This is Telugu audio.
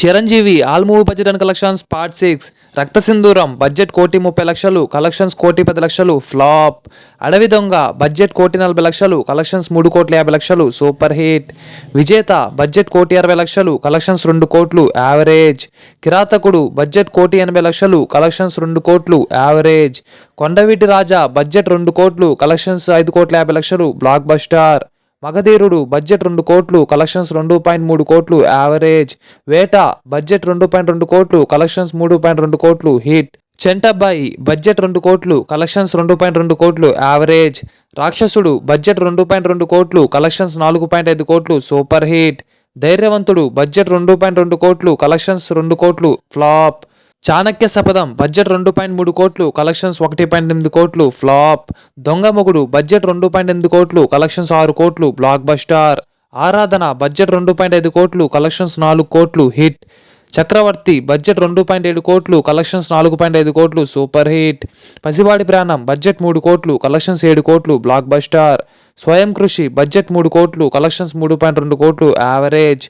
Chiranjeevi all movie budget and collections part 6. రక్త సింధూరం బడ్జెట్ 1,30,00,000, కలెక్షన్స్ 1,10,00,000 ఫ్లాప్. అడవి దొంగ బడ్జెట్ 1,40,00,000, కలెక్షన్స్ 3,50,00,000 సూపర్ హిట్. విజేత బడ్జెట్ 1,60,00,000, కలెక్షన్స్ 2 కోట్లు యావరేజ్. కిరాతకుడు బడ్జెట్ 1,80,00,000, కలెక్షన్స్ 2 కోట్లు యావరేజ్. కొండవీటి రాజా బడ్జెట్ 2 కోట్లు, కలెక్షన్స్ 5,50,00,000 బ్లాక్ బస్టర్. మగధీరుడు బడ్జెట్ 2 కోట్లు, కలెక్షన్స్ 2.3 కోట్లు యావరేజ్. వేట బడ్జెట్ 2.2 కోట్లు, కలెక్షన్స్ 3.2 కోట్లు హిట్. చెంటబ్బాయి బడ్జెట్ 2 కోట్లు, కలెక్షన్స్ 2.2 కోట్లు యావరేజ్. రాక్షసుడు బడ్జెట్ 2.2 కోట్లు, కలెక్షన్స్ 4.5 కోట్లు సూపర్ హిట్. ధైర్యవంతుడు బడ్జెట్ 2.2 కోట్లు, కలెక్షన్స్ 2 కోట్లు ఫ్లాప్. చాణక్య శపథం బడ్జెట్ 2.3 కోట్లు, కలెక్షన్స్ 1.8 కోట్లు ఫ్లాప్. దొంగ మొగుడు బడ్జెట్ 2.8 కోట్లు, కలెక్షన్స్ 6 కోట్లు బ్లాక్ బస్టర్. ఆరాధన బడ్జెట్ 2.5 కోట్లు, కలెక్షన్స్ 4 కోట్లు హిట్. చక్రవర్తి బడ్జెట్ 2.7 కోట్లు, కలెక్షన్స్ 4.5 కోట్లు సూపర్ హిట్. పసివాడి ప్రాణం బడ్జెట్ 3 కోట్లు, కలెక్షన్స్ 7 కోట్లు బ్లాక్ బస్టర్. స్వయం కృషి బడ్జెట్ 3 కోట్లు, కలెక్షన్స్ 3.2 కోట్లు యావరేజ్.